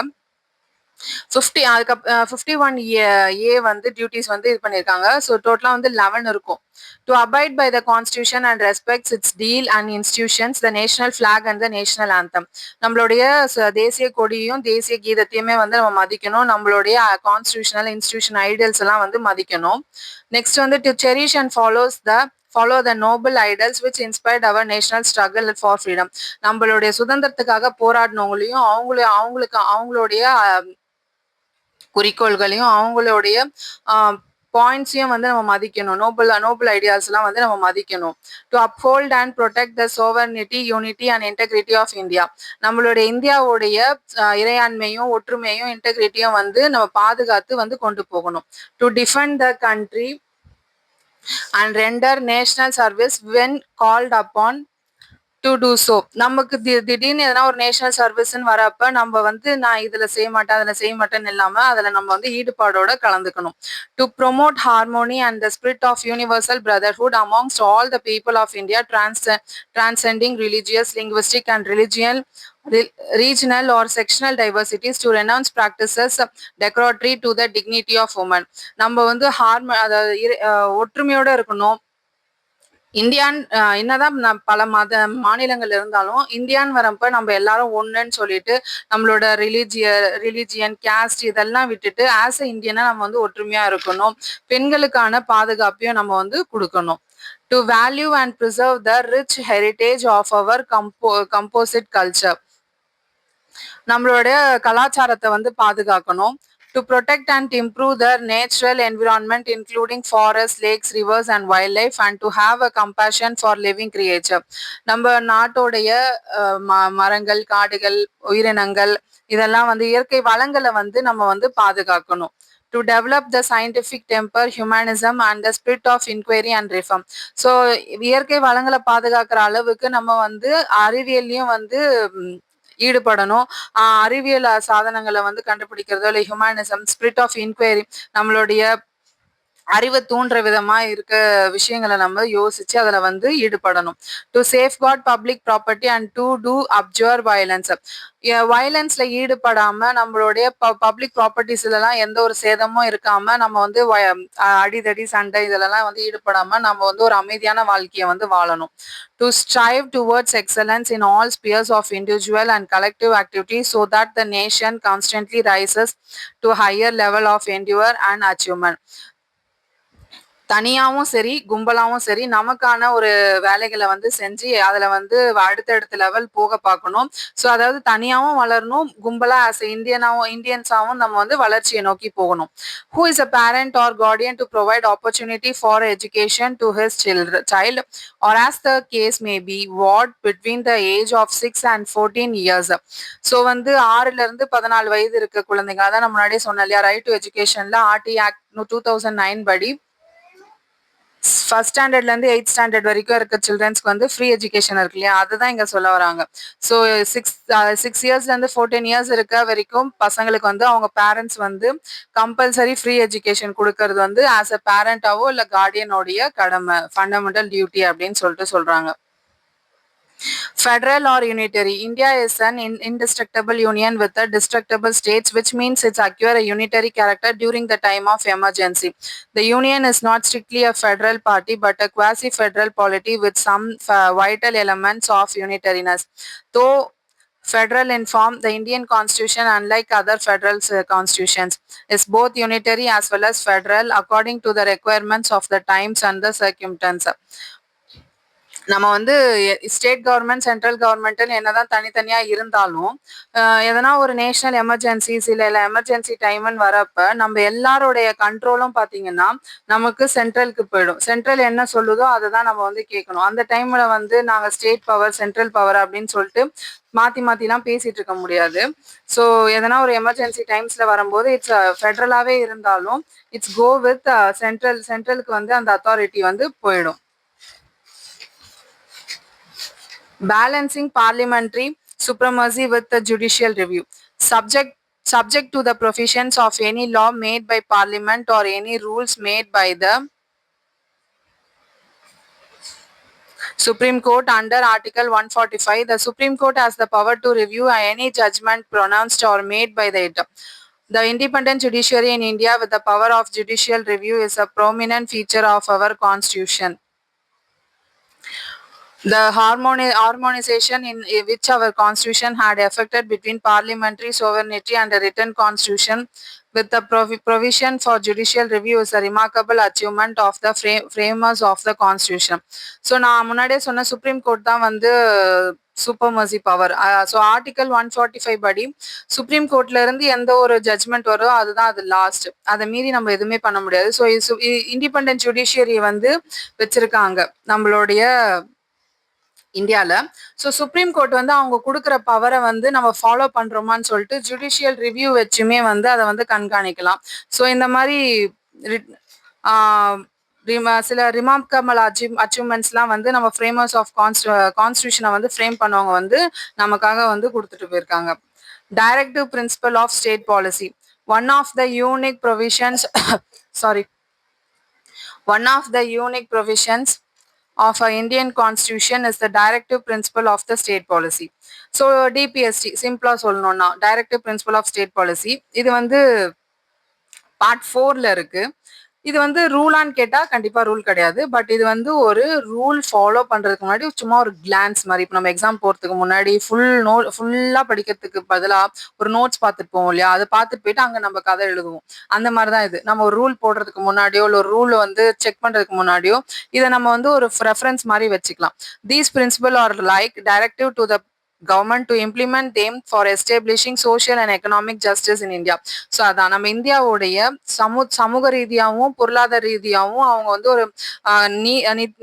51A வந்து டியூட்டிஸ் வந்து இது பண்ணிருக்காங்க. ஸோ டோட்டலா வந்து 11 இருக்கும். To abide by the constitution and respects its deal and institutions, the national flag and the national anthem. நம்மளுடைய தேசிய கொடியும் தேசிய கீதத்தையுமே வந்து நம்ம மதிக்கணும். நம்மளுடைய கான்ஸ்டியூஷனல் இன்ஸ்டிடியூஷன் ஐடியல்ஸ் எல்லாம் வந்து மதிக்கணும். நெக்ஸ்ட் வந்து to cherish and follow the noble idols which inspired our national struggle for freedom. நம்மளுடைய சுதந்திரத்துக்காக போராடினவங்களையும் அவங்களுடைய குறிக்கோள்களையும் அவங்களுடைய பாயிண்ட்ஸையும் வந்து நம்ம மதிக்கணும். நோபல் ஐடியாஸ் எல்லாம் வந்து நம்ம மதிக்கணும். To uphold and protect the sovereignty, unity and integrity of India. நம்மளுடைய இந்தியாவுடைய இறையாண்மையும் ஒற்றுமையும் இன்டெகிரிட்டியும் வந்து நம்ம பாதுகாத்து வந்து கொண்டு போகணும். To defend the country and render national service when called upon to do so. நமக்கு திடீர்னு எதனா ஒரு நேஷனல் சர்வீஸ்ன்னு வரப்ப நம்ம வந்து நான் இதுல செய்ய மாட்டேன் அதுல செய்ய மாட்டேன்னு இல்லாம அதுல நம்ம வந்து ஈடுபாடோட கலந்துக்கணும். To promote harmony and the spirit of universal brotherhood amongst all the people of India, transcending religious, linguistic and regional or sectional diversities, to renounce practices derogatory to the dignity of women. நம்ம வந்து ஒற்றுமையோட இருக்கணும். இந்தியான் என்னதான் பல மாநிலங்கள் இருந்தாலும் இந்தியான்னு வரப்ப நம்ம எல்லாரும் ஒண்ணுன்னு சொல்லிட்டு நம்மளோட ரிலிஜியன், கேஸ்ட் இதெல்லாம் விட்டுட்டு ஆஸ் அ இந்தியனா நம்ம வந்து ஒற்றுமையா இருக்கணும். பெண்களுக்கான பாதுகாப்பையும் நம்ம வந்து கொடுக்கணும். To value and preserve the rich heritage of our composite culture. நம்மளோட கலாச்சாரத்தை வந்து பாதுகாக்கணும். to protect and improve their natural environment including forests, lakes, rivers and wildlife, and to have a compassion for living creature. நம்ம நாட்டோடைய மரங்கள், காடுகள், உயிரினங்கள் இதெல்லாம் வந்து இயற்கை வளங்களை வந்து நம்ம வந்து பாதுகாக்கணும். To develop the scientific temper, humanism and the spirit of inquiry and reform. So இயற்கை வளங்களை பாதுகாக்கிற அளவுக்கு நம்ம வந்து அறிவியல்லையும் வந்து ஈடுபடணும். அறிவியல் சாதனங்களை வந்து கண்டுபிடிக்கிறதோ இல்லை ஹியூமனிசம், ஸ்பிரிட் ஆஃப் இன்கொயரி, நம்மளுடைய அறிவை தூண்டுற விதமா இருக்க விஷயங்களை நம்ம யோசிச்சு அதுல வந்து ஈடுபடணும். To safeguard public property and to to observe violence. வயலன்ஸ்ல ஈடுபடாம நம்மளுடைய பப்ளிக் ப்ராப்பர்ட்டிஸ்லாம் எந்த ஒரு சேதமும் இருக்காம நம்ம வந்து அடிதடி சண்டை இதெல்லாம் வந்து ஈடுபடாம நம்ம வந்து ஒரு அமைதியான வாழ்க்கையை வந்து வாழணும். To strive towards excellence in all spheres of individual and collective activities so that the nation constantly rises to higher level of endeavour and achievement. தனியாவும் சரி கும்பலாவும் சரி நமக்கான ஒரு வேலைகளை வந்து செஞ்சு அதுல வந்து அடுத்தடுத்த லெவல் போக பார்க்கணும். ஸோ அதாவது தனியாவும் வளரணும், கும்பலா ஆஸ் இந்தியன்ஸாவும் நம்ம வந்து வளர்ச்சியை நோக்கி போகணும். Who is a parent R Guardian to provide opportunity for education to his child or as the case may be what between the age of 6 and 14 years. So வந்து 6ல இருந்து 14 வயது இருக்க குழந்தைங்க, அதான் நம்ம முன்னாடியே சொன்னோம் இல்லையா, ரைட் டு எஜுகேஷன்ல ஆர்டி ஆக்ட் 2009 படி ஃபர்ஸ்ட் ஸ்டாண்டர்ட்ல இருந்து 8th ஸ்டாண்டர்ட் வரைக்கும் இருக்க சில்ட்ரன்ஸ்க்கு வந்து ஃப்ரீ எஜுகேஷன் இருக்கு இல்லையா, அதுதான் இங்க சொல்ல வராங்க. ஸோ 6 இயர்ஸ்ல இருந்து 14 இயர்ஸ் இருக்க வரைக்கும் பசங்களுக்கு வந்து அவங்க பேரண்ட்ஸ் வந்து கம்பல்சரி ஃப்ரீ எஜுகேஷன் கொடுக்கறது வந்து ஆஸ் அ பேரண்டாவோ இல்ல கார்டியனோடைய கடமை, ஃபண்டமெண்டல் டியூட்டி அப்படின்னு சொல்லிட்டு சொல்றாங்க. Federal or unitary. India is an indestructible union with a destructible states, which means it's acquire a unitary character during the time of emergency. The union is not strictly a federal party, but a quasi-federal polity with some vital elements of unitariness. Though federal in form, the Indian constitution, unlike other federal constitutions, is both unitary as well as federal according to the requirements of the times and the circumstances. நம்ம வந்து state government, central கவர்மெண்ட்னு என்னதான் தனித்தனியா இருந்தாலும் எதனா ஒரு national emergencies இல்லை emergency டைம்னு வரப்ப நம்ம எல்லாருடைய கண்ட்ரோலும் பார்த்தீங்கன்னா நமக்கு சென்ட்ரலுக்கு போயிடும். சென்ட்ரல் என்ன சொல்லுதோ அதை தான் நம்ம வந்து கேட்கணும். அந்த டைம்ல வந்து நாங்கள் ஸ்டேட் பவர், சென்ட்ரல் பவர் அப்படின்னு சொல்லிட்டு மாத்திலாம் பேசிட்டு இருக்க முடியாது. ஸோ எதனா ஒரு எமர்ஜென்சி டைம்ஸ்ல வரும்போது இட்ஸ் ஃபெடரலாவே இருந்தாலும் இட்ஸ் கோ வித் சென்ட்ரலுக்கு வந்து அந்த அத்தாரிட்டி வந்து போயிடும். Balancing parliamentary supremacy with the judicial review. Subject to the provisions of any law made by parliament or any rules made by the Supreme Court under Article 145. The Supreme Court has the power to review any judgment pronounced or made by the it. The independent judiciary in India with the power of judicial review is a prominent feature of our constitution. The harmonization in which our constitution had effected between parliamentary sovereignty and a written constitution with the provision for judicial review is a remarkable achievement of the framers of the constitution. So நான் முன்னாடியே சொன்ன supreme court தான் வந்து சூப்பர்மர்சி power. So article 145 படி supreme கோர்ட்ல இருந்து எந்த ஒரு ஜட்மெண்ட் வரும் அதுதான் அது லாஸ்ட். அதை மீறி நம்ம எதுவுமே பண்ண முடியாது. ஸோ இண்டிபெண்டன்ட் ஜுடிஷியரி வந்து வச்சிருக்காங்க நம்மளுடைய இந்தியால. ஸோ சுப்ரீம் கோர்ட் வந்து அவங்க கொடுக்குற பவரை வந்து நம்ம ஃபாலோ பண்றோமான்னு சொல்லிட்டு ஜுடிஷியல் ரிவ்யூ வச்சுமே வந்து அதை வந்து கண்காணிக்கலாம். ஸோ இந்த மாதிரி சில ரிமார்க்கபிள் அச்சீவ்மெண்ட்ஸ்லாம் வந்து நம்ம ஃப்ரேமர்ஸ் ஆஃப் கான்ஸ்டியூஷனை வந்து ஃப்ரேம் பண்ணவங்க வந்து நமக்காக வந்து கொடுத்துட்டு போயிருக்காங்க. Directive principle of state policy. One of the unique provisions of our Indian constitution is the directive principle of the state policy. So DPST சிம்பிளா சொல்லணும்னா directive principle of state policy இது வந்து பார்ட் 4ல இருக்கு. இது வந்து ரூலான்னு கேட்டா கண்டிப்பா ரூல் கிடையாது. பட் இது வந்து ஒரு ரூல் ஃபாலோ பண்றதுக்கு முன்னாடி சும்மா ஒரு கிளான்ஸ் மாதிரி, இப்போ நம்ம எக்ஸாம் போறதுக்கு முன்னாடி ஃபுல்லா படிக்கிறதுக்கு பதிலா ஒரு நோட்ஸ் பார்த்துட்டு போவோம் இல்லையா, அதை பார்த்துட்டு போயிட்டு அங்க நம்ம கதை எழுதுவோம். அந்த மாதிரிதான் இது. நம்ம ஒரு ரூல் போடுறதுக்கு முன்னாடியோ இல்லை ஒரு ரூல் வந்து செக் பண்றதுக்கு முன்னாடியோ இதை நம்ம வந்து ஒரு ரெஃபரன்ஸ் மாதிரி வச்சுக்கலாம். These principle are like directive to the government to implement them for establishing social and economic justice in India. So அதான் நம்ம இந்தியாவுடைய சமூக ரீதியாகவும் பொருளாதார ரீதியாகவும் அவங்க வந்து ஒரு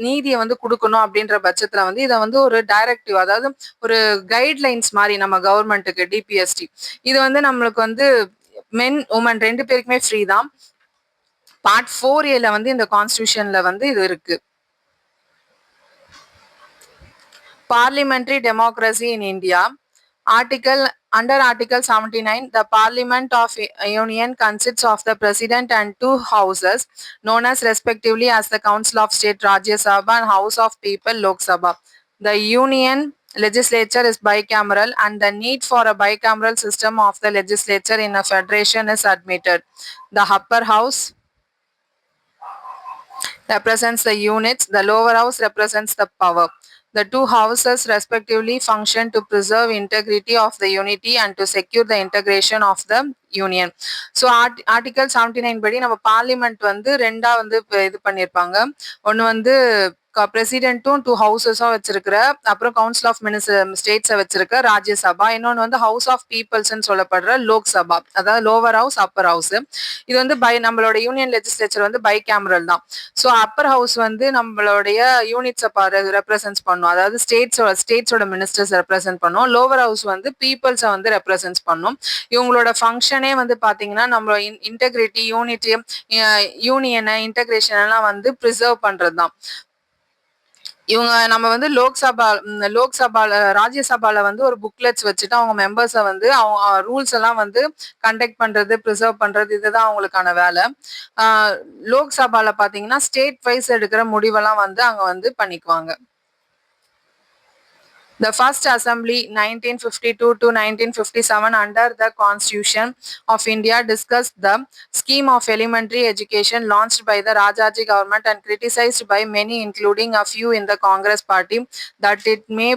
நீதியை வந்து கொடுக்கணும் அப்படின்ற பட்சத்துல வந்து இதை வந்து ஒரு டைரக்டிவ், அதாவது ஒரு கைட்லைன்ஸ் மாதிரி நம்ம கவர்மெண்ட்டுக்கு டிபிஎஸ்டி. இது வந்து நம்மளுக்கு வந்து மென் உமன் 2 பேருக்குமே ஃப்ரீ தான். பார்ட் 4A வந்து இந்த கான்ஸ்டிடியூஷன்ல வந்து இது இருக்கு. Parliamentary democracy in India. Under Article 79, the Parliament of Union consists of the President and 2 houses, known as respectively as the Council of State Rajya Sabha and House of People Lok Sabha. The Union legislature is bicameral and the need for a bicameral system of the legislature in a federation is admitted. The upper house represents the units, the lower house represents the power. The 2 houses respectively function to preserve integrity of the unity and to secure the integration of the union. So article 79 படி நம்ம parliament வந்து 2ஆ வந்து இது பண்ணியிருப்பாங்க. ஒன்று வந்து பிரசிடென்ட்டும் 2 ஹவுசஸும் வச்சிருக்கிற, அப்புறம் கவுன்சில் ஆஃப் ஸ்டேட்ஸை வச்சிருக்க ராஜ்யசபா, இன்னொன்று வந்து ஹவுஸ் ஆஃப் பீப்புள்ஸ்ன்னு சொல்லப்படுற லோக்சபா, அதாவது லோவர் ஹவுஸ் அப்பர் ஹவுஸ். இது வந்து நம்மளோட யூனியன் லெஜிஸ்லேச்சர் வந்து பை கேமரல் தான். ஸோ அப்பர் ஹவுஸ் வந்து நம்மளுடைய யூனிட்ஸை ரெப்ரசன்ட் பண்ணும், அதாவது ஸ்டேட்ஸோட மினிஸ்டர்ஸ் ரெப்ரசென்ட் பண்ணும். லோவர் ஹவுஸ் வந்து பீப்புள்ஸை வந்து ரெப்ரசன்ட் பண்ணும். இவங்களோட ஃபங்க்ஷனே வந்து பாத்தீங்கன்னா நம்ம இன்டெகிரிட்டி, யூனிட்டி, யூனியனை, இன்டெகிரேஷன் எல்லாம் வந்து ப்ரிசர்வ் பண்றது தான். இவங்க நம்ம வந்து லோக்சபால ராஜ்யசபால வந்து ஒரு புக்லெட்ஸ் வச்சுட்டு அவங்க மெம்பர்ஸை வந்து அவங்க ரூல்ஸ் எல்லாம் வந்து கண்டக்ட் பண்றது, ப்ரிசர்வ் பண்றது, இதுதான் அவங்களுக்கான வேலை. லோக்சபால பாத்தீங்கன்னா ஸ்டேட் வைஸ் எடுக்கிற முடிவெல்லாம் வந்து அங்க வந்து பண்ணிக்குவாங்க. The first assembly 1952 to 1957 under the Constitution of India discussed the scheme of elementary education launched by the Rajaji government and criticized by many, including a few in the Congress party, that it may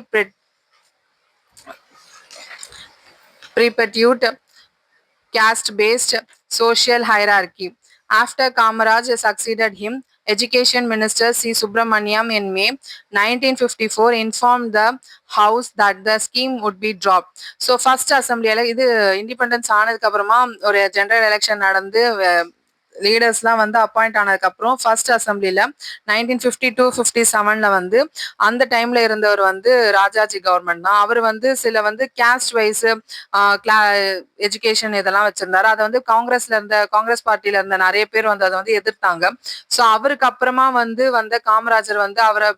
perpetuate caste-based social hierarchy. After Kamaraj succeeded him, Education Minister C. Subramaniam in May 1954 informed the House that the scheme would be dropped. So first assembly இது independence ஆனதுக்கு அப்புறமா ஒரு general election நடந்து லீடர்ஸ்லாம் வந்து appoint ஆனதுக்கு அப்புறம் first அசம்பிளில 1952-57 வந்து அந்த டைம்ல இருந்தவர் வந்து ராஜாஜி கவர்மெண்ட் தான். அவர் வந்து சில வந்து கேஸ்ட் வைஸ் எஜுகேஷன் இதெல்லாம் வச்சிருந்தாரு. அதை வந்து காங்கிரஸ் பார்ட்டியில இருந்த நிறைய பேர் வந்து அதை வந்து எதிர்த்தாங்க. ஸோ அவருக்கு அப்புறமா வந்து காமராஜர் வந்து அவரை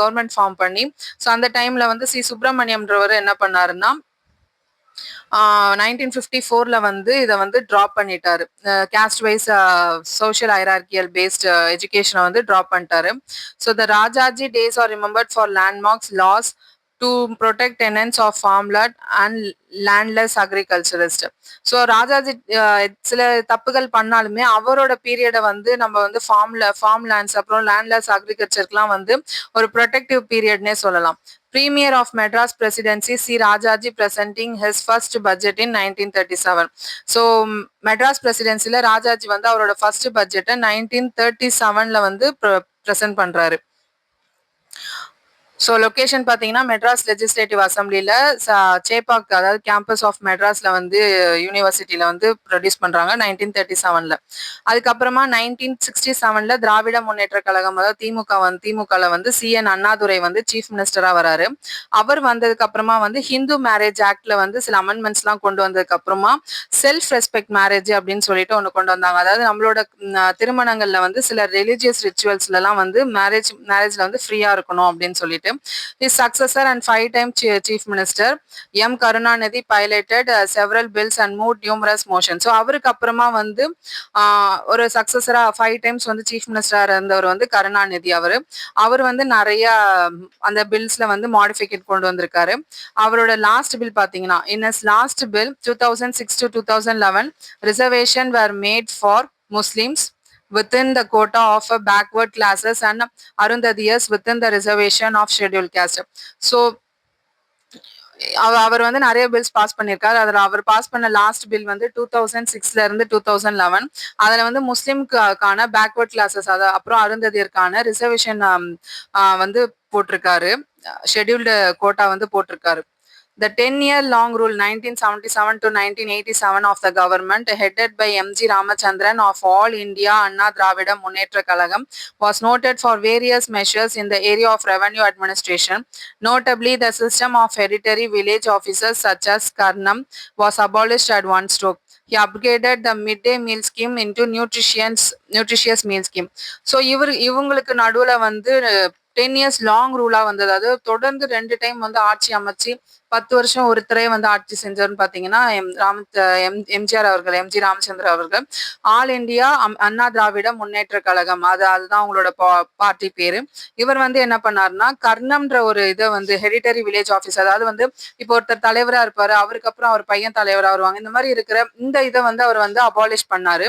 கவர்மெண்ட் ஃபார்ம் பண்ணி, ஸோ அந்த டைம்ல வந்து சி சுப்பிரமணியம்ன்றவர் என்ன பண்ணாருன்னா 1954 வந்து இதை வந்து ட்ராப் பண்ணிட்டாரு. Caste wise social hierarchical based எஜுகேஷனை வந்து ட்ராப் பண்ணிட்டாரு. So the Rajaji days are remembered for landmarks laws to protect tenants of farmland and landless agriculturist. So Rajaji சில தப்புகள் பண்ணாலுமே அவரோட பீரியடை வந்து நம்ம வந்து ஃபார்ம் லேண்ட்ஸ் அப்புறம் லேண்ட்லெஸ் அக்ரிகல்ச்சருக்குலாம் வந்து ஒரு ப்ரொடெக்டிவ் பீரியட்னே சொல்லலாம். Premier of Madras Presidency C. Rajaji presenting his first budget in 1937. So Madras Presidencyல Rajaji வந்து அவரோட ஃபர்ஸ்ட் பட்ஜெட்டை 1937ல வந்து பிரசன்ட் பண்றாரு. ஸோ லொக்கேஷன் பார்த்தீங்கன்னா மெட்ராஸ் லெஜிஸ்லேட்டிவ் அசம்பிளியில் சேப்பாக், அதாவது கேம்பஸ் ஆஃப் மெட்ராஸில் வந்து யூனிவர்சிட்டியில் வந்து ப்ரொடியூஸ் பண்ணுறாங்க 1937. அதுக்கப்புறமா 1967 திராவிட முன்னேற்ற கழகம், அதாவது திமுகவில் வந்து CN அண்ணாதுரை வந்து சீஃப் மினிஸ்டராக வராரு. அவர் வந்ததுக்கு அப்புறமா வந்து ஹிந்து மேரேஜ் ஆக்ட்ல வந்து சில அமெண்ட்மெண்ட்ஸ்லாம் கொண்டு வந்ததுக்கு அப்புறமா செல்ஃப் ரெஸ்பெக்ட் மேரேஜ் அப்படின்னு சொல்லிட்டு ஒன்று கொண்டு வந்தாங்க. அதாவது நம்மளோட திருமணங்கள்ல வந்து சில ரிலிஜியஸ் ரிச்சுவல்ஸ்லாம் வந்து மேரேஜ்ல வந்து ஃப்ரீயா இருக்கணும் அப்படின்னு சொல்லிட்டு his successor and 5-time chief minister M. Karunanidhi piloted several bills and moved numerous motions. So அவருக்கு அப்புறமா வந்து ஒரு சக்சஸரா 5 times வந்து சீஃப் மினிஸ்டரா இருந்தவர் வந்து கருணாநிதி. அவர் வந்து நிறைய அந்த பில்ஸ்ல வந்து மாடிஃபிகேட் கொண்டு வந்திருக்காரு. அவரோட லாஸ்ட் பில் பாத்தீங்கன்னா in his last bill 2006 to 2011 reservation were made for Muslims within the quota of backward classes and Arundhatias within the reservation of scheduled caste. So அவர் வந்து நிறைய பில்ஸ் பாஸ் பண்ணியிருக்காரு. அதில் அவர் பாஸ் பண்ண லாஸ்ட் பில் வந்து 2006ல இருந்து 2011. அதில் வந்து முஸ்லிம்கான பேக்வர்ட் கிளாஸஸ், அப்புறம் அருந்ததியருக்கான ரிசர்வேஷன் வந்து போட்டிருக்காரு, ஷெட்யூல்டு கோட்டா வந்து போட்டிருக்காரு. The 10-year-long rule 1977 to 1987 of the government headed by M.G. Ramachandran of All India Anna Dravida Munnetra Kalagam was noted for various measures in the area of revenue administration. Notably, the system of hereditary village officers such as Karnam was abolished at one stroke. He upgraded the midday meal scheme into nutritious meal scheme. So இவங்களுக்கு நடுவுல வந்து 10 years long ரூலா வந்தது. அது தொடர்ந்து 2 time வந்து ஆட்சி அமைச்சு 10 வருஷம் ஒருத்தரே வந்து ஆட்சி செஞ்சாருன்னு பாத்தீங்கன்னா எம்ஜிஆர் அவர்கள், எம்ஜி ராமச்சந்திரன் அவர்கள். ஆல் இந்தியா அண்ணா திராவிட முன்னேற்ற கழகம், அதுதான் அவங்களோட பார்ட்டி பேரு. இவர் வந்து என்ன பண்ணாருன்னா, கர்ணம்ன்ற ஒரு இதை வந்து ஹெரிட்டரி வில்லேஜ் ஆஃபீஸ், அதாவது வந்து இப்போ ஒருத்தர் தலைவரா இருப்பாரு, அவருக்கு அப்புறம் அவர் பையன் தலைவரா வருவாங்க, இந்த மாதிரி இருக்கிற இந்த இதை வந்து அவர் வந்து அபாலிஷ் பண்ணாரு.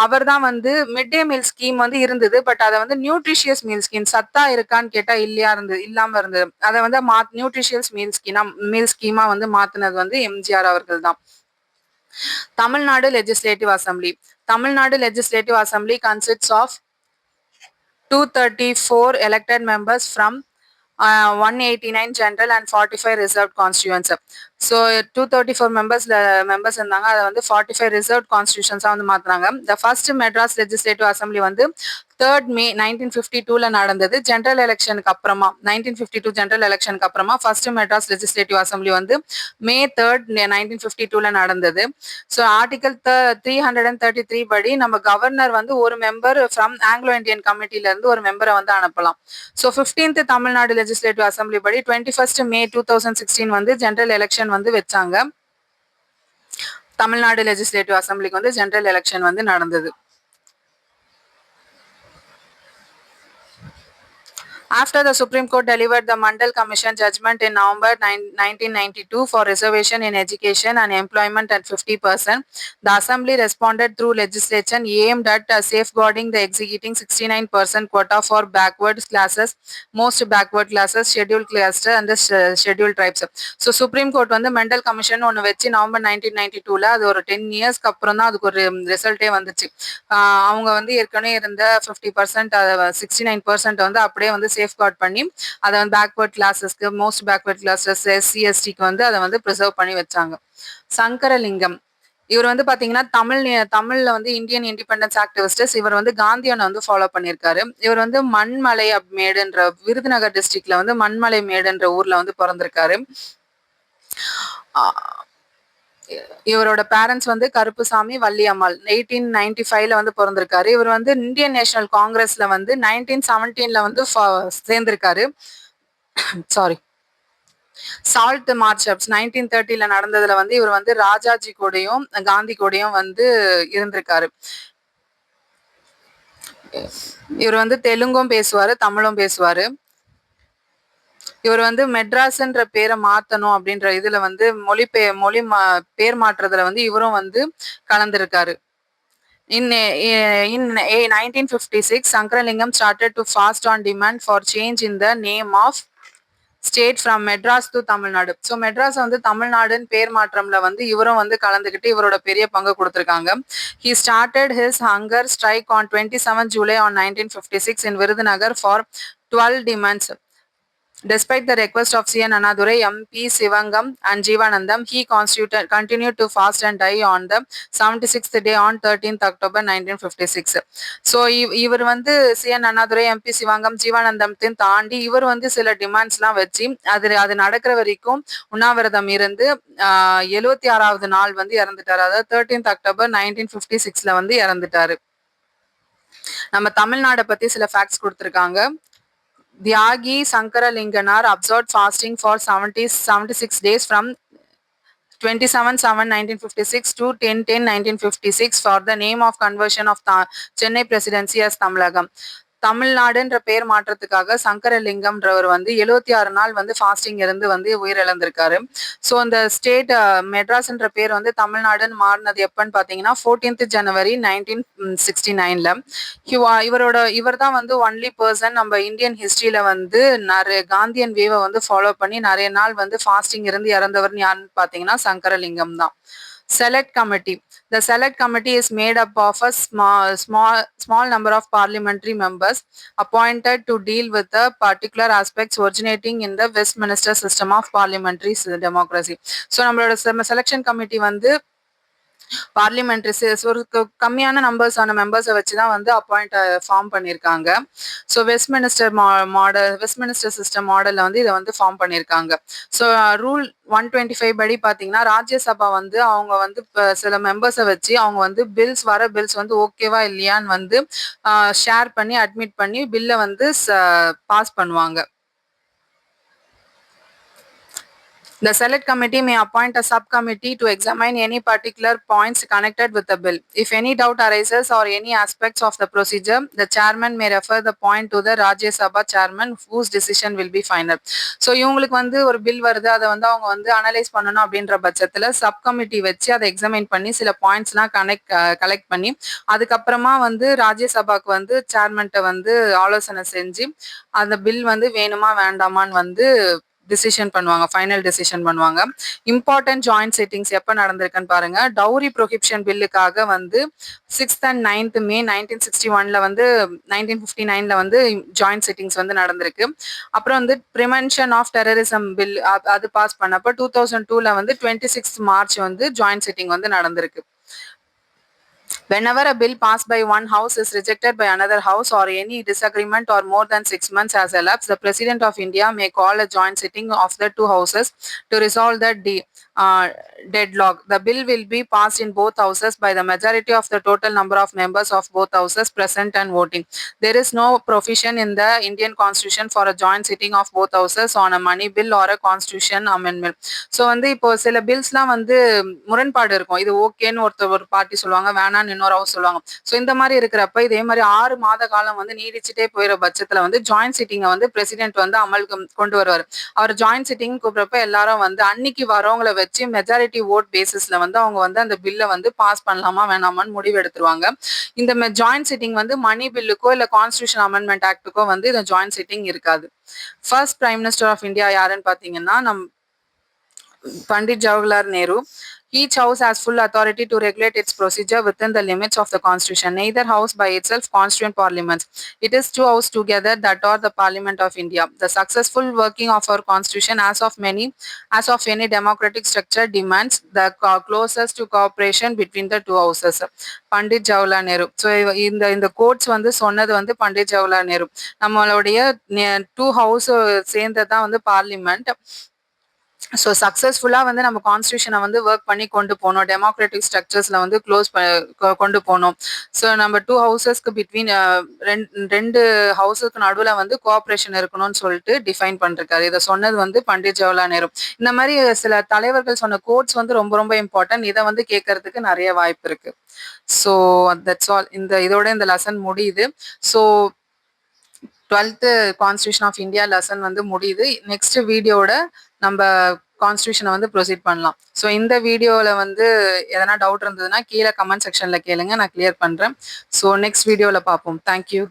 அவர் தான் வந்து மிட் டே மீல் ஸ்கீம் வந்து இருந்தது. பட் அதை வந்து நியூட்ரிஷியஸ் மீல் ஸ்கீம், சத்தா இருக்கான்னு கேட்டா இல்லாம இருந்தது. அதை வந்து நியூட்ரிஷியஸ் மீல் ஸ்கீமா வந்து மாத்தினது வந்து எம்ஜிஆர் அவர்கள் தான். Tamil Nadu legislative assembly. Tamil Nadu legislative assembly consists of 234 elected members from 189 general and 45 reserved constituents. So 234 members இருந்தாங்க. அதை வந்து 45 ரிசர்வ் கான்ஸ்டியூஷன்ஸாக வந்து மாற்றினாங்க. The first Madras legislative assembly வந்து 3rd May 1952 நடந்தது. ஜென்ரல் எலெக்ஷனுக்கு அப்புறமா 1952 ஜென்ரல் எலெக்ஷனுக்கு அப்புறமா ஃபர்ஸ்ட் மெட்ராஸ் லெஜிஸ்லேட்டிவ் அசம்பிளி வந்து May 3rd 1952 நடந்தது. ஸோ ஆர்டிகல் 333 படி நம்ம கவர்னர் வந்து ஒரு மெம்பர் ஃப்ரம் ஆங்கிலோ இந்தியன் கமிட்டில இருந்து ஒரு மெம்பரை வந்து அனுப்பலாம். So 15th Tamil Nadu legislative assembly படி 21st May 2016 வந்து ஜென்ரல் எலெக்ஷன் வந்து வச்சாங்க. தமிழ்நாடு லெஜிஸ்லேட்டிவ் அசம்பிளிக்கு வந்து ஜெனரல் எலெக்ஷன் வந்து நடந்தது. After the Supreme Court delivered the Mandal Commission judgment in November 1992 for reservation in education and employment at 50%, the Assembly responded through legislation aimed at safeguarding the executing 69% quota for backward classes, most backward classes, scheduled cluster and the scheduled tribes. So Supreme Court வந்து mental commission ஒன்று வச்சு November 1992ல அது ஒரு 10 இயர்ஸ்க்கு அப்புறம் தான் அதுக்கு ஒரு ரிசல்ட்டே வந்துச்சு. அவங்க வந்து ஏற்கனவே இருந்த 50%, 69% வந்து அப்படியே வந்து சேஃப்கார்ட் பண்ணி அதை வந்து பேக்வர்ட் கிளாஸஸ்க்கு, மோஸ்ட் பேக்வர்ட் கிளாஸஸ், SC STக்கு வந்து அதை வந்து ப்ரிசர்வ் பண்ணி வச்சாங்க. சங்கரலிங்கம் இவர் வந்து பாத்தீங்கன்னா தமிழ்ல வந்து இந்தியன் இண்டிபெண்டன்ஸ் ஆக்டிவிஸ்ட். இவர் வந்து காந்தியனை வந்து ஃபாலோ பண்ணியிருக்காரு. இவர் வந்து மண்மலை மேடுன்ற விருதுநகர் டிஸ்ட்ரிக்ட்ல வந்து மண்மலை மேடுன்ற ஊர்ல வந்து பிறந்திருக்காரு. இவரோட பேரண்ட்ஸ் வந்து கருப்புசாமி, வள்ளியம்மாள். 1895ல வந்து பிறந்திருக்காரு. இவர் வந்து இந்தியன் நேஷனல் காங்கிரஸ்ல வந்து 1917ல வந்து சேர்ந்திருக்காரு. சாரி, சால்ட் மார்ச் 1930ல நடந்ததுல வந்து இவர் வந்து ராஜாஜி கூடயும் காந்தி கூடயும் வந்து இருந்திருக்காரு. இவர் வந்து தெலுங்கும் பேசுவாரு, தமிழும் பேசுவாரு. இவர் வந்து மெட்ராஸ்ன்ற பேரை மாத்தணும் அப்படின்ற இதுல வந்து பேர் மாற்றுறதுல வந்து இவரும் வந்து கலந்திருக்காரு. In 1956, Sankaralingam started to fast on demand for change in the name of state from Madras to Tamil Nadu. So Madras வந்து தமிழ்நாடுன்னு பேர் மாற்றம்ல வந்து இவரும் வந்து கலந்துக்கிட்டு இவரோட பெரிய பங்கு கொடுத்துருக்காங்க. He started his hunger strike on 27 July on 1956 in Virudhunagar for 12 demands. Despite the request of C.N. Annadurai, M.P. Sivangam and Jeevanandam, he continued to fast and die on the 76th day on 13th October 1956. So, இவர் வந்து C.N. Annadurai, M.P. Sivangam, ஜீவானந்தத்தின் தாண்டி இவர் வந்து சில டிமாண்ட்ஸ்லாம் வச்சு அது நடக்கிற வரைக்கும் உண்ணாவிரதம் இருந்து 76வது நாள் வந்து இறந்துட்டாரு. அதாவது 13th October 1956ல வந்து இறந்துட்டாரு. நம்ம தமிழ்நாடை பத்தி சில ஃபேக்ட்ஸ் கொடுத்துருக்காங்க. Tyagi Sankaralinganar observed fasting for 76 days from 27/7/1956 to 10/10/1956 for the name of conversion of Chennai Presidency as Tamilagam. தமிழ்நாடுன்ற பேர் மாற்றத்துக்காக சங்கரலிங்கம்ன்றவர் வந்து 76 நாள் வந்து ஃபாஸ்டிங் இருந்து வந்து உயிரிழந்திருக்காரு. ஸோ அந்த ஸ்டேட் மெட்ராஸ்ன்ற பேர் வந்து தமிழ்நாடுன்னு மாறினது எப்பன்னு பார்த்தீங்கன்னா 14th January 1969ல. இவர் தான் வந்து ஒன்லி பர்சன் நம்ம இந்தியன் ஹிஸ்டரியில வந்து நிறைய காந்தியன் வேவை வந்து ஃபாலோ பண்ணி நிறைய நாள் வந்து ஃபாஸ்டிங் இருந்து இறந்தவர்னு யாருன்னு பார்த்தீங்கன்னா சங்கரலிங்கம் தான். Select Committee. The select committee is made up of a small number of parliamentary members appointed to deal with the particular aspects originating in the Westminster system of parliamentary democracy. So நம்மளோட selection committee வந்து parliamentary ஒரு கம்மியான நம்பர்ஸான மெம்பர்ஸை வச்சு தான் வந்து form பண்ணியிருக்காங்க. So Westminster system மாடலில் வந்து இதை வந்து ஃபார்ம் பண்ணியிருக்காங்க. ஸோ ரூல் 125 படி பார்த்தீங்கன்னா ராஜ்யசபா வந்து அவங்க வந்து சில மெம்பர்ஸை வச்சு அவங்க வந்து பில்ஸ் வந்து ஓகேவா இல்லையான்னு வந்து ஷேர் பண்ணி அட்மிட் பண்ணி பில்லை வந்து பாஸ் பண்ணுவாங்க. The select committee may appoint a subcommittee to examine any particular points connected with the bill. If any doubt arises or any aspects of the procedure, the chairman may refer the point to the Rajya Sabha chairman whose decision will be final. So இவங்களுக்கு வந்து ஒரு bill வருது, அதை வந்து அவங்க வந்து analyse பண்ணணும் அப்படின்ற பட்சத்தில் சப்கமிட்டி வச்சு அதை எக்ஸாமைன் பண்ணி சில பாயிண்ட்ஸ்லாம் கலெக்ட் பண்ணி அதுக்கப்புறமா வந்து ராஜ்யசபாக்கு வந்து சேர்மன்ட்ட வந்து ஆலோசனை செஞ்சு அந்த பில் வந்து வேணுமா வேண்டாமான்னு வந்து ஃபைனல் டிசிஷன் பண்ணுவாங்க. இம்பார்ட்டன்ட் ஜாயிண்ட் சிட்டிங்ஸ் எப்போ நடந்திருக்குன்னு பாருங்க. டவுரி ப்ரொஹிபிஷன் பில்லுக்காக வந்து 6th and 9th May 1961 வந்து 1959 வந்து ஜாயிண்ட் சிட்டிங்ஸ் வந்து நடந்திருக்கு. அப்புறம் வந்து ப்ரிவென்ஷன் ஆஃப் டெரரிசம் பில் அது பாஸ் பண்ணப்போ 2002 வந்து 26th March வந்து ஜாயிண்ட் சிட்டிங் வந்து நடந்திருக்கு. Whenever a bill passed by one house is rejected by another house or any disagreement or more than 6 months has elapsed, the President of India may call a joint sitting of the two houses to resolve the deadlock. The bill will be passed in both houses by the majority of the total number of members of both houses present and voting. There is no provision in the Indian Constitution for a joint sitting of both houses on a money bill or a constitution amendment. So வந்து இப்போ சில பில்ஸ்லாம் வந்து முரண்பாடு இருக்கும். இது ஓகேன்னு ஒரு party சொல்லுவாங்க, வேணான்னு இன்னொரு ஹவுஸ் சொல்லுவாங்க. ஸோ இந்த மாதிரி இருக்கிறப்ப இதே மாதிரி 6 மாத காலம் வந்து நீடிச்சுட்டே போயிற பட்சத்துல வந்து ஜாயிண்ட் சிட்டிங்கை வந்து பிரசிடென்ட் வந்து அமலுக்கு கொண்டு வருவார். அவர் ஜாயிண்ட் சிட்டிங் கூப்பிடுறப்ப எல்லாரும் வந்து அன்னைக்கு வரவங்களை வச்சு மெஜாரிட்டி ஓட் பேசிஸ்ல வந்து அவங்க வந்து அந்த பில்லை வந்து பாஸ் பண்ணலாமா வேணாமான்னு முடிவு எடுத்துருவாங்க. இந்த ஜாயிண்ட் சிட்டிங் வந்து மணி பில்லுக்கோ இல்ல கான்ஸ்டிடியூஷன் அமெண்ட்மெண்ட் ஆக்டுக்கோ வந்து இந்த ஜாயிண்ட் சிட்டிங் இருக்காது. First prime minister of India யாருன்னு பாத்தீங்கன்னா Pandit Jawaharlal Nehru. Each house has full authority to regulate its procedure within the limits of the constitution. Neither house by itself constitute parliaments. It is two houses together that are the Parliament of India. The successful working of our constitution as of any democratic structure demands the closest to cooperation between the two houses. Pandit Jawaharlal Nehru. So இந்த quotes வந்து சொன்னது வந்து பண்டிட் ஜவஹர்லால் நேரு. நம்மளுடைய two house சேர்ந்ததான் வந்து parliament. So சக்ஸஸ்ஃபுல்லாக வந்து நம்ம கான்ஸ்டியூஷனை வந்து ஒர்க் பண்ணி கொண்டு போகணும், டெமோக்ராட்டிக் ஸ்ட்ரக்சர்ஸில் வந்து கொண்டு போகணும். ஸோ நம்ம டூ ஹவுசஸ்க்கு பிட்வீன் ரெண்டு ஹவுஸுக்கு நடுவில் வந்து கோஆப்ரேஷன் இருக்கணும்னு சொல்லிட்டு டிஃபைன் பண்ணிருக்காரு. இதை சொன்னது வந்து பண்டிட் ஜவஹர்லால் நேரு. இந்த மாதிரி சில தலைவர்கள் சொன்ன கோட்ஸ் வந்து ரொம்ப ரொம்ப இம்பார்ட்டன்ட். இதை வந்து கேட்கறதுக்கு நிறைய வாய்ப்பு இருக்கு. So that's all. இதோட இந்த லெசன் முடியுது. So 12th constitution of India lesson வந்து முடியுது. நெக்ஸ்ட் வீடியோட நம்ம கான்ஸ்டியூஷனை வந்து ப்ரொசீட் பண்ணலாம். ஸோ இந்த வீடியோவில் வந்து எதனா டவுட் இருந்ததுன்னா கீழே கமெண்ட் செக்ஷனில் கேளுங்க, நான் கிளியர் பண்ணுறேன். ஸோ நெக்ஸ்ட் வீடியோவில் பார்ப்போம். தேங்க்யூ.